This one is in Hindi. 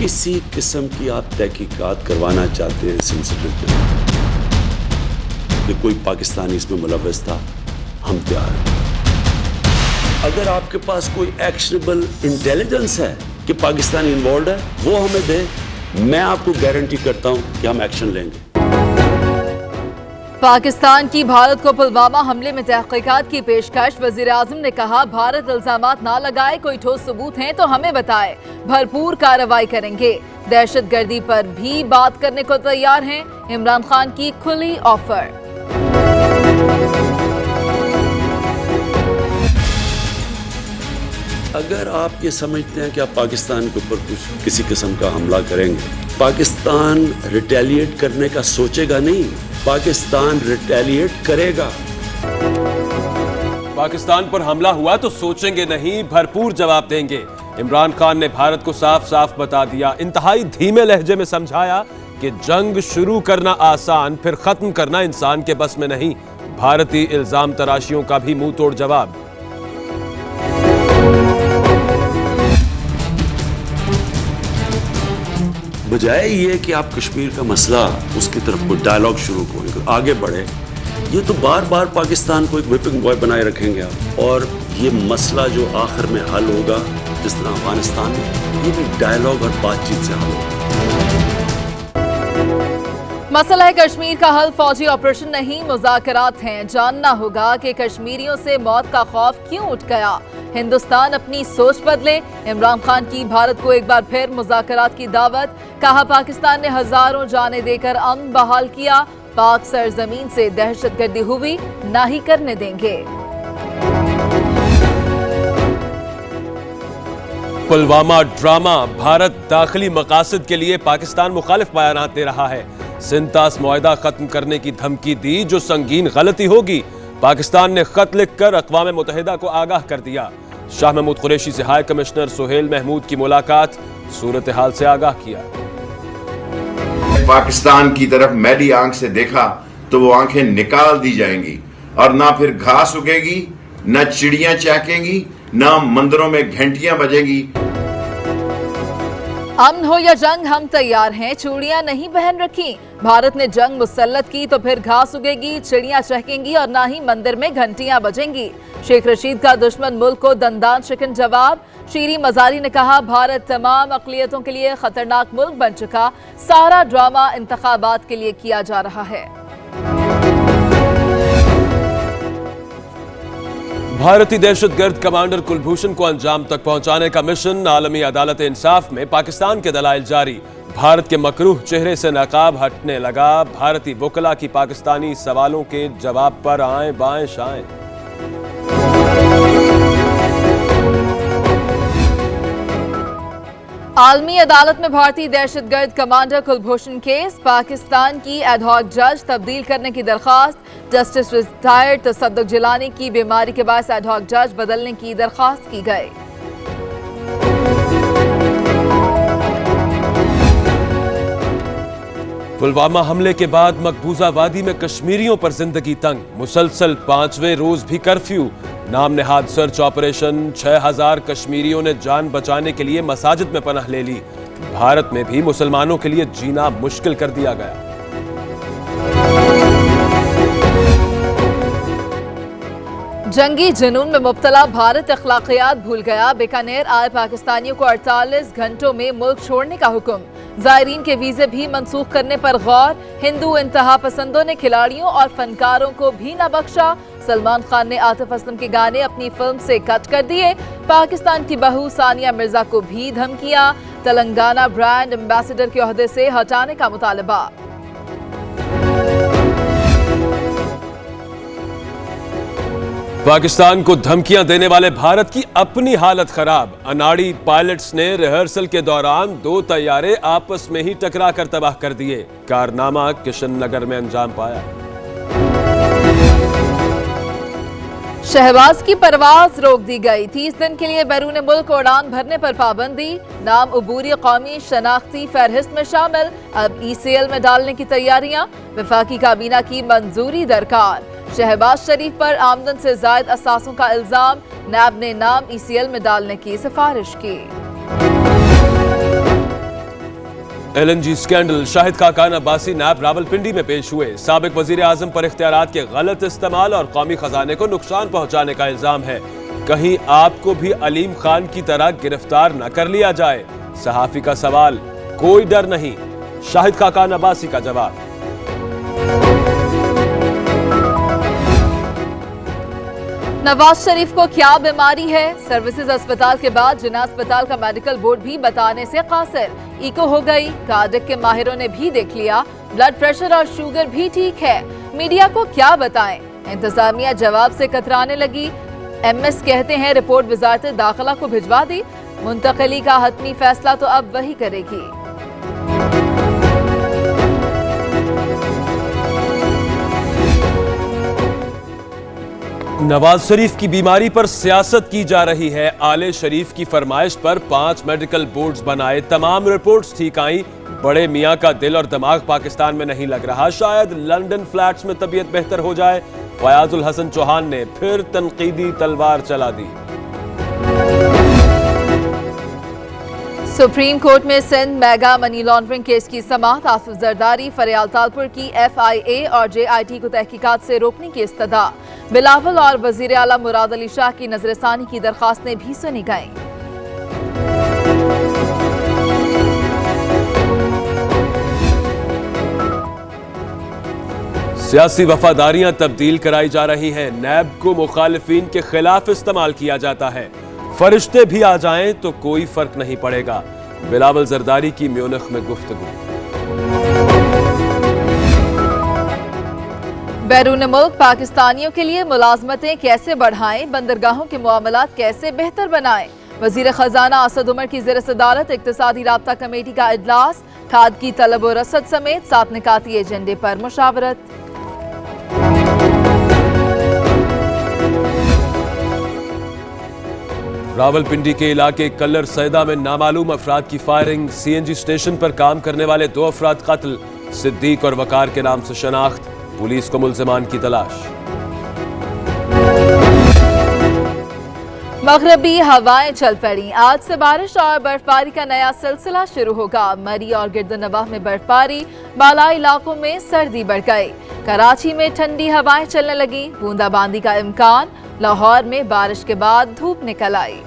किसी किस्म की आप तहकीकात करवाना चाहते हैं इस इंसिडेंट में कि कोई पाकिस्तानी इसमें मुलव्वस था, हम तैयार हैं। अगर आपके पास कोई एक्शनेबल इंटेलिजेंस है कि पाकिस्तानी इन्वॉल्व है, वो हमें दे, मैं आपको गारंटी करता हूं कि हम एक्शन लेंगे। पाकिस्तान की भारत को पुलवामा हमले में तहकीकात की पेशकश। वज़ीर-ए-आज़म ने कहा, भारत इल्जामात ना लगाए, कोई ठोस सबूत हैं तो हमें बताए, भरपूर कार्रवाई करेंगे। दहशतगर्दी पर भी बात करने को तैयार हैं। इमरान खान की खुली ऑफर। अगर आप ये समझते हैं कि आप पाकिस्तान के ऊपर कुछ किसी किस्म का हमला करेंगे, पाकिस्तान रिटेलिएट करने का सोचेगा नहीं, पाकिस्तान रिटेलिएट करेगा। पाकिस्तान पर हमला हुआ तो सोचेंगे नहीं, भरपूर जवाब देंगे। इमरान खान ने भारत को साफ साफ बता दिया, इंतहाई धीमे लहजे में समझाया कि जंग शुरू करना आसान, फिर खत्म करना इंसान के बस में नहीं। भारतीय इल्जाम तराशियों का भी मुंह तोड़ जवाब। बजाय ये कि आप कश्मीर का मसला उसकी तरफ कोई डायलॉग शुरू करें, आगे बढ़े, ये तो बार बार पाकिस्तान को एक व्हिपिंग बॉय बनाए रखेंगे आप। और ये मसला जो आखिर में हल होगा, जिस तरह अफगानिस्तान में, ये भी डायलॉग और बातचीत से हल होगा। मसला है कश्मीर का हल फौजी ऑपरेशन नहीं, मुज़ाकरात हैं। जानना होगा कि कश्मीरियों से मौत का खौफ क्यों उठ गया। हिंदुस्तान अपनी सोच बदले। इमरान खान की भारत को एक बार फिर मुज़ाकरात की दावत। कहा, पाकिस्तान ने हजारों जानें देकर अमन बहाल किया, पाक सरजमीन से दहशतगर्दी हुई ना ही करने देंगे। पुलवामा ड्रामा, भारत दाखिली मकासद के लिए पाकिस्तान मुखालिफ बयानात दे रहा है। सिंतास मुआहदा खत्म करने की धमकी दी, जो संगीन गलती होगी। पाकिस्तान ने खत लिखकर अक़वाम मुत्तहिदा को आगाह कर दिया। शाह महमूद कुरैशी से हाई कमिश्नर सुहेल महमूद की मुलाकात, सूरत हाल से आगाह किया। पाकिस्तान की तरफ मैली आंख से देखा तो वो आंखें निकाल दी जाएंगी और ना फिर घास उगेगी, ना चिड़ियां चहकेंगी, ना मंदिरों में घंटियां बजेंगी। अमन हो या जंग, हम तैयार हैं। चूड़ियां नहीं पहन रखी। भारत ने जंग मुसल्लत की तो फिर घास उगेगी, चिड़ियां चहकेंगी और ना ही मंदिर में घंटियां बजेंगी। शेख रशीद का दुश्मन मुल्क को दंदान शिकन जवाब। शीरी मजारी ने कहा, भारत तमाम अक़लियतों के लिए खतरनाक मुल्क बन चुका, सारा ड्रामा इंतखाबात के लिए किया जा रहा है। भारतीय दहशतगर्द कमांडर कुलभूषण को अंजाम तक पहुंचाने का मिशन, आलमी अदालत इंसाफ में पाकिस्तान के दलाइल जारी। भारत के मकरूह चेहरे से नकाब हटने लगा। भारतीय वकला की पाकिस्तानी सवालों के जवाब पर आए बाएं शाएं। आलमी अदालत में भारतीय दहशतगर्द कमांडर कुलभूषण केस। पाकिस्तान की एडहॉक जज तब्दील करने की दरखास्त। जस्टिस रिटायर्ड तसद्दुक जिलानी की बीमारी के बाद एडहॉक जज बदलने की दरखास्त की गई। पुलवामा हमले के बाद मकबूजा वादी में कश्मीरियों पर जिंदगी तंग। मुसलसल 5वें रोज भी कर्फ्यू। नाम नेहाद सर्च ऑपरेशन। 6000 कश्मीरियों ने जान बचाने के लिए मसाजिद में पनाह ले ली। भारत में भी मुसलमानों के लिए जीना मुश्किल कर दिया गया। जंगी जुनून में मुब्तला भारत अखलाकियात भूल गया। बीकानेर आए पाकिस्तानियों को 48 घंटों में मुल्क छोड़ने का हुक्म। जायरीन के वीजे भी मंसूख करने पर गौर। हिंदू इंतहा पसंदों ने खिलाड़ियों और फनकारों को भी न बख्शा। सलमान खान ने आतिफ असलम के गाने अपनी फिल्म से कट कर दिए। पाकिस्तान की बहू सानिया मिर्जा को भी धमकियां। तेलंगाना ब्रांड एम्बेसडर के ओहदे से हटाने का मुतालबा। पाकिस्तान को धमकियां देने वाले भारत की अपनी हालत खराब। अनाड़ी पायलट्स ने रिहर्सल के दौरान 2 तैयारे आपस में ही टकरा कर तबाह कर दिए। कारनामा किशन नगर में अंजाम पाया। शहबाज की परवाज रोक दी गई। 30 दिन के लिए बैरून मुल्क उड़ान भरने पर पाबंदी। नाम अबूरी कौमी शनाख्ती फहरिस्त में शामिल। अब ECL में डालने की तैयारियां। वफाकी काबीना की मंजूरी दरकार। शहबाज शरीफ पर आमदन से जायद असासों का इल्जाम। नैब ने नाम ECL में डालने की सिफारिश की। LNG स्कैंडल, शाहिद खाकान अब्बासी नैब रावलपिंडी में पेश हुए। साबिक वजीर आजम पर इख्तियारात के गलत इस्तेमाल और कौमी खजाने को नुकसान पहुंचाने का इल्जाम है। कहीं आपको भी अलीम खान की तरह गिरफ्तार न कर लिया जाए। सहाफी का सवाल, कोई डर नहीं। शाहिद खाकान अब्बासी का जवाब। नवाज शरीफ को क्या बीमारी है? सर्विसेज अस्पताल के बाद जिन्ना अस्पताल का मेडिकल बोर्ड भी बताने से कासिर। इको हो गई, कार्डियक के माहिरों ने भी देख लिया, ब्लड प्रेशर और शुगर भी ठीक है। मीडिया को क्या बताएं? इंतजामिया जवाब से कतराने लगी। MS कहते हैं रिपोर्ट वजारत दाखिला को भिजवा दी, मुंतकली का हतमी फैसला तो अब वही करेगी। नवाज शरीफ की बीमारी पर सियासत की जा रही है। आले शरीफ की फरमाइश पर 5 मेडिकल बोर्ड्स बनाए, तमाम रिपोर्ट्स ठीक आई। बड़े मियां का दिल और दिमाग पाकिस्तान में नहीं लग रहा, शायद लंदन फ्लैट्स में तबीयत बेहतर हो जाए। फयाजुल हसन चौहान ने फिर तनकीदी तलवार चला दी। सुप्रीम कोर्ट में Sindh mega money laundering case की समाअत। आसिफ जरदारी, फरियाल तालपुर की FIA और JIT को तहकीकात से रोकने की इस्तदा। बिलावल और वजीर आला मुराद अली शाह की नजरसानी की दरखास्तें भी सुनी गईं। सियासी वफादारियां तब्दील कराई जा रही हैं। नैब को मुखालिफिन के खिलाफ इस्तेमाल किया जाता है। फरिश्ते भी आ जाएं तो कोई फर्क नहीं पड़ेगा। बिलावल जरदारी की म्यूनिख में गुफ्तगू। बैरून मुल्क पाकिस्तानियों के लिए मुलाजमतें कैसे बढ़ाएं, बंदरगाहों के मामलात कैसे बेहतर बनाएं। वजीर खजाना असद उमर की ज़ेर सदारत इक्तिसादी राब्ता कमेटी का इजलास। खाद की तलब और रसद समेत 7 निकाती एजेंडे पर मुशावरत। रावलपिंडी के इलाके कल्लर सैदा में नामालूम अफराद की फायरिंग। CNG स्टेशन पर काम करने वाले 2 अफराद कत्ल। सिद्दीक और वकार के नाम से शनाख्त। पुलिस को मुल्जिमान की तलाश। मगरबी हवाएं चल पड़ी। आज से बारिश और बर्फबारी का नया सिलसिला शुरू होगा। मरी और गिरदनवाह में बर्फबारी, बालाई इलाकों में सर्दी बढ़ गई। कराची में ठंडी हवाएं चलने लगी, बूंदाबांदी का इम्कान। लाहौर में बारिश के बाद धूप निकल आई।